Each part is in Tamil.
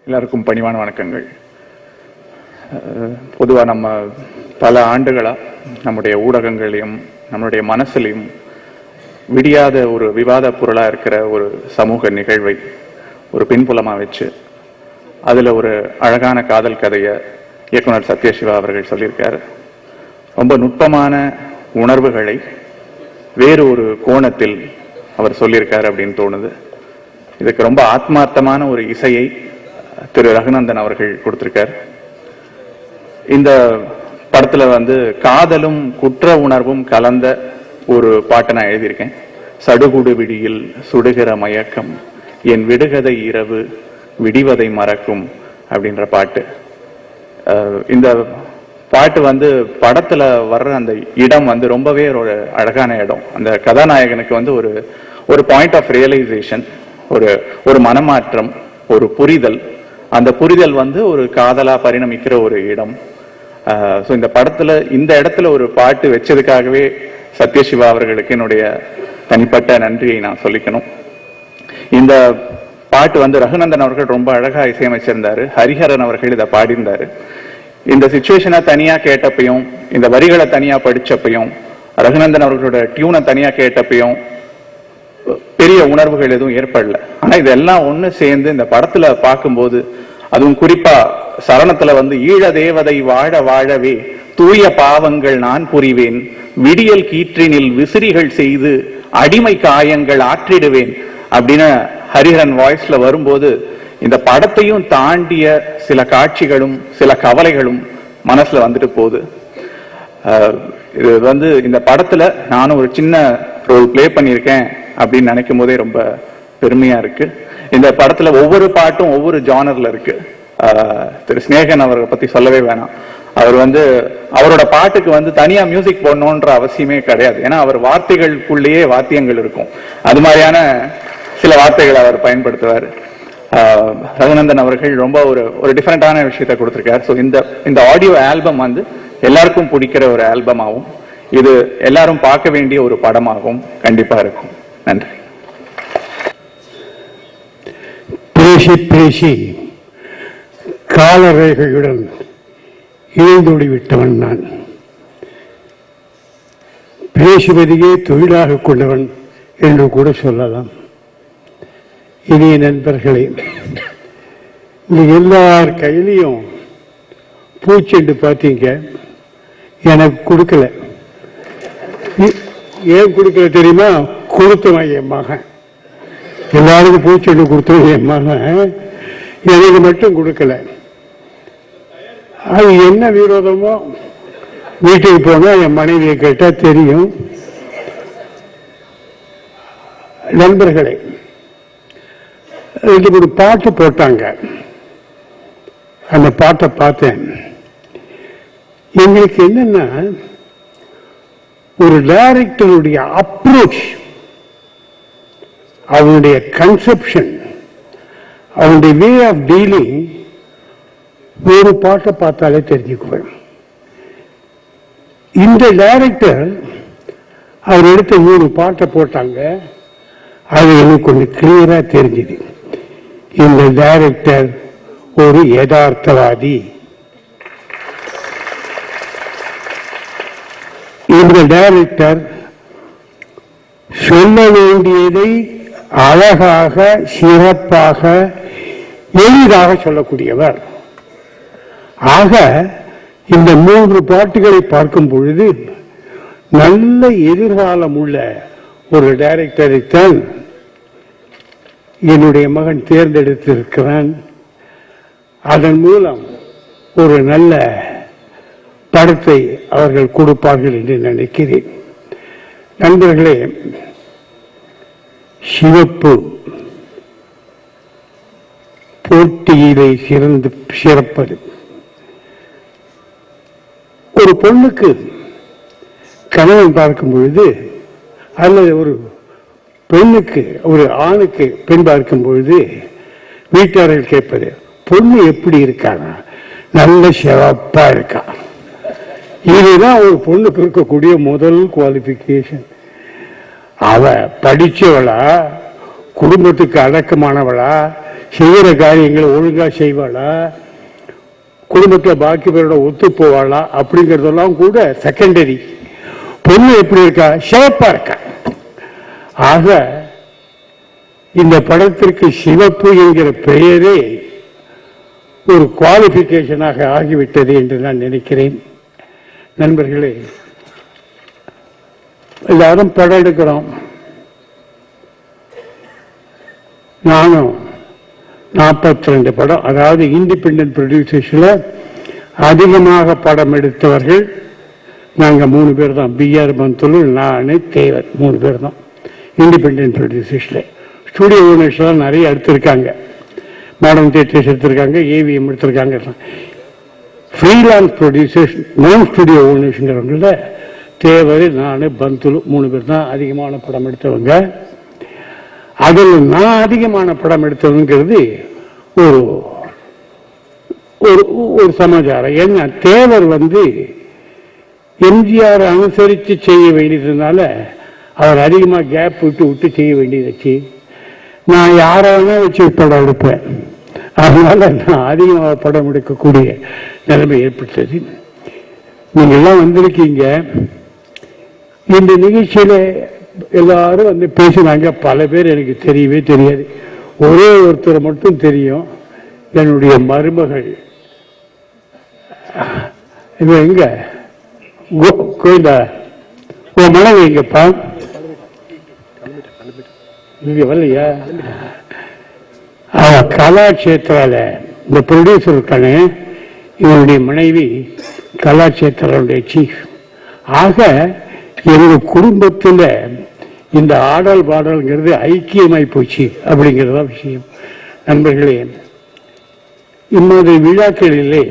எல்லாருக்கும் பணிவான வணக்கங்கள். பொதுவாக நம்ம பல ஆண்டுகளாக நம்முடைய ஊடகங்களையும் நம்மளுடைய மனசுலையும் விடியாத ஒரு விவாத பொருளாக இருக்கிற ஒரு சமூக நிகழ்வை ஒரு பின்புலமாக வச்சு அதில் ஒரு அழகான காதல் கதையை இயக்குனர் சத்யசிவா அவர்கள் சொல்லியிருக்காரு. ரொம்ப நுட்பமான உணர்வுகளை வேறு ஒரு கோணத்தில் அவர் சொல்லியிருக்காரு அப்படின்னு தோணுது. இதுக்கு ரொம்ப ஆத்மார்த்தமான ஒரு இசையை திரு ரகுநந்தன் அவர்கள் கொடுத்திருக்கார். இந்த படத்துல காதலும் குற்ற உணர்வும் கலந்த ஒரு பாட்டை நான் எழுதியிருக்கேன். சடுகுடு விடியில் சுடுகிற மயக்கம் என் விடுகதை இரவு விடிவதை மறக்கும் அப்படின்ற பாட்டு. இந்த பாட்டு படத்துல வர்ற அந்த இடம் ரொம்பவே ஒரு அழகான இடம். அந்த கதாநாயகனுக்கு ஒரு பாயிண்ட் ஆஃப் ரியலைசேஷன், ஒரு மனமாற்றம், ஒரு புரிதல். அந்த புரிதல் ஒரு காதலா பரிணமிக்கிற ஒரு இடம். இந்த படத்துல இந்த இடத்துல ஒரு பாட்டு வச்சதுக்காகவே சத்யசிவா அவர்களுக்கு என்னுடைய தனிப்பட்ட நன்றியை நான் சொல்லிக்கணும். இந்த பாட்டு ரகுநந்தன் அவர்கள் ரொம்ப அழகா இசையமைச்சிருந்தாரு. ஹரிஹரன் அவர்கள் இதை பாடியிருந்தாரு. இந்த சிச்சுவேஷனை தனியா கேட்டப்பையும், இந்த வரிகளை தனியா படிச்சப்பையும், ரகுநந்தன் அவர்களோட டியூனை தனியா கேட்டப்பையும் பெரிய உணர்வுகள் எதுவும் ஏற்படல. ஆனா இதெல்லாம் ஒண்ணு சேர்ந்து இந்த படத்துல பார்க்கும்போது, அதுவும் குறிப்பா சரணத்துல ஈழ தேவதை வாழ வாழவே தூய பாவங்கள் நான் புரிவேன், விடியல் கீற்றினில் விசிறிகள் செய்து அடிமை காயங்கள் ஆற்றிடுவேன் அப்படின்னு ஹரிஹரன் வாய்ஸ்ல வரும்போது, இந்த படத்தையும் தாண்டிய சில காட்சிகளும் சில கவலைகளும் மனசுல போகுது. இது இந்த படத்துல நானும் ஒரு சின்ன ரோல் பிளே பண்ணியிருக்கேன் அப்படின்னு நினைக்கும் போதே ரொம்ப பெருமையா இருக்கு. இந்த படத்துல ஒவ்வொரு பாட்டும் ஒவ்வொரு ஜானர்ல இருக்கு. திரு ஸ்நேகன் அவரை பத்தி சொல்லவே வேணாம். அவர் அவரோட பாட்டுக்கு தனியா மியூசிக் போடணும்ன்ற அவசியமே கிடையாது. ஏன்னா அவர் வார்த்தைகளுக்குள்ளேயே வாத்தியங்கள் இருக்கும். அது மாதிரியான சில வார்த்தைகளை அவர் பயன்படுத்துவார். ரகுநந்தன் அவர்கள் ரொம்ப ஒரு டிஃபரெண்டான விஷயத்தை கொடுத்திருக்காரு. ஸோ இந்த ஆடியோ ஆல்பம் எல்லாருக்கும் பிடிக்கிற ஒரு ஆல்பமாகவும், இது எல்லாரும் பார்க்க வேண்டிய ஒரு படமாகவும் கண்டிப்பா இருக்கும். நன்றி. பேசி பேசி காலரேகையுடன் இணைந்தோடி விட்டவன் நான். பேசுவதையே தொழிலாக கொண்டவன் என்று கூட சொல்லலாம். இனிய நண்பர்களே, இந்த எல்லார் கையிலையும் பூச்செண்டு பார்த்தீங்க, எனக்கு கொடுக்கல. ஏன் கொடுக்கல தெரியுமா? கொடுத்தவன் என் மகன். எல்லாருக்கும் பூச்செண்டு கொடுத்தவன் என் மகன், எனக்கு மட்டும் கொடுக்கல. அது என்ன விரோதமோ வீட்டுக்கு போனா என் மனைவியை கேட்டா தெரியும். நண்பர்களே, ஒரு பாட்டு போட்டாங்க. அந்த பாட்டை பார்த்தேன். எங்களுக்கு என்னன்னா, ஒரு டைரக்டருடைய அப்ரோச், அவனுடைய கன்செப்ஷன், அவனுடைய வே ஆஃப் டீலிங் ஒரு பாட்டை பார்த்தாலே தெரிஞ்சுக்குவேன். இந்த டைரக்டர் அவர் எடுத்த 3 பாட்டை போட்டாங்க. அது எனக்கு கொஞ்சம் கிளியரா தெரிஞ்சுது. இந்த டைரக்டர் ஒரு யதார்த்தவாதி. இந்த டைரக்டர் சொல்ல வேண்டியதை அழகாக, சிறப்பாக, எளிதாக சொல்லக்கூடியவர். ஆக இந்த 3 பாட்டுகளை பார்க்கும் பொழுது நல்ல எதிர்காலம் உள்ள ஒரு டைரக்டரைத்தான் என்னுடைய மகன் தேர்ந்தெடுத்திருக்கிறான். அதன் மூலம் ஒரு நல்ல படத்தை அவர்கள் கொடுப்பார்கள் என்று நினைக்கிறேன். நண்பர்களே, சிவப்பு போட்டியிலே சிறப்பது. ஒரு பொண்ணுக்கு கணவன் பார்க்கும் பொழுது, அல்லது ஒரு பெண்ணுக்கு ஒரு ஆணுக்கு பெண் பார்க்கும் பொழுது வீட்டார்கள் கேட்பது, பொண்ணு எப்படி இருக்காங்க? நல்ல சிறப்பா இருக்கா. இதுதான் ஒரு பொண்ணுக்கு இருக்கக்கூடிய முதல் குவாலிபிகேஷன். அவ படிச்சவளா, குடும்பத்துக்கு அடக்கமானவளா, செய்யற காரியங்களை ஒழுங்கா செய்வாளா, குடும்பத்துல பாக்கி பேரோட ஒத்து போவாளா அப்படிங்கறதெல்லாம் கூட செகண்டரி. பொண்ணு எப்படி இருக்கா? சிவப்பா இருக்கா. ஆக இந்த படத்திற்கு சிவப்பு என்கிற பெயரே ஒரு குவாலிபிகேஷனாக ஆகிவிட்டது என்று நான் நினைக்கிறேன். நண்பர்களே, எல்லாரும் படம் எடுக்கிறோம். நானும் 42 படம், அதாவது இண்டிபெண்டன்ட் ப்ரொடியூசர்ஸ்ல அதிகமாக படம் எடுத்தவர்கள் நாங்க 3 பேர் தான். B.R. பந்துலு, நானு, தேவர் 3 பேர் தான் இண்டிபெண்டன்ட் ப்ரொடியூசர்ஸ்ல. ஸ்டுடியோ ஓனர்ஸ்லாம் நிறைய எடுத்திருக்காங்க. மாடர்ன் தியேட்டர்ஸ் எடுத்திருக்காங்க, AVM எடுத்திருக்காங்க. ஃப்ரீலான்ஸ் ப்ரொடியூசர்ஸ், நான் ஸ்டுடியோ ஓனர்ஸ்ங்கிறவங்கள தேவர், நான், பந்துலு 3 பேர் தான் அதிகமான படம் எடுத்தவங்க. அதில் நான் அதிகமான படம் எடுத்தவங்கிறது ஒரு ஒரு சமாச்சாரம். ஏன்னா தேவர் எம்ஜிஆர் அனுசரித்து செய்ய வேண்டியதுனால அவர் அதிகமாக கேப் விட்டு செய்ய வேண்டியதுச்சு. நான் யாராவது வச்சு படம் எடுப்பேன். அதனால நான் அதிகமாக படம் எடுக்கக்கூடிய நிலைமை ஏற்பட்டது. நீங்க எல்லாம் வந்திருக்கீங்க. இந்த நிகழ்ச்சியில எல்லாரும் பேசினாங்க. பல பேர் எனக்கு தெரியவே தெரியாது. ஒரே ஒருத்தர் மட்டும் தெரியும், என்னுடைய மருமகள். எங்க கோயிலா உன் மனைவி எங்கப்பா? இங்க வரலையா? கலாட்சேத்திரால இந்த ப்ரொடியூசர் இருக்கானே, இவனுடைய மனைவி கலாட்சேத்திராவுடைய சீஃப். ஆக எங்க குடும்பத்தில் இந்த ஆடல் பாடல்ங்கிறது ஐக்கியமாய் போச்சு அப்படிங்கிறதா விஷயம். நண்பர்களே, இம்மாதிரி விழாக்களிலே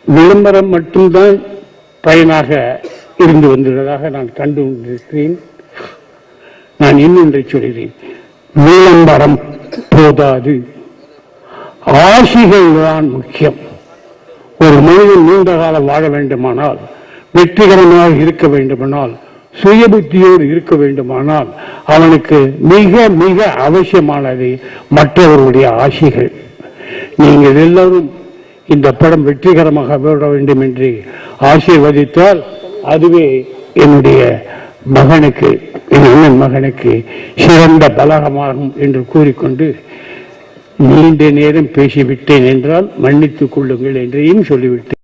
விளம்பரம் மட்டும்தான் பயனாக இருந்து வந்துள்ளதாக நான் கண்டு கொண்டிருக்கிறேன். நான் இன்னொன்றை சொல்கிறேன், விளம்பரம் போதாது, ஆசிகள் தான் முக்கியம். ஒரு மனிதன் நீண்ட காலம் வாழ வேண்டுமானால், வெற்றிகரமாக இருக்க வேண்டுமானால், சுய புத்தியோடு இருக்க வேண்டுமானால் அவனுக்கு மிக மிக அவசியமானது மற்றவர்களுடைய ஆசைகள். நீங்கள் எல்லாரும் இந்த படம் வெற்றிகரமாக விட வேண்டும் என்று ஆசீர்வதித்தால் அதுவே என்னுடைய மகனுக்கு, என் அண்ணன் மகனுக்கு சிறந்த பலகமாகும் என்று கூறிக்கொண்டு நீண்ட நேரம் பேசிவிட்டேன் என்றால் மன்னித்துக் கொள்ளுங்கள் என்றையும் சொல்லிவிட்டேன்.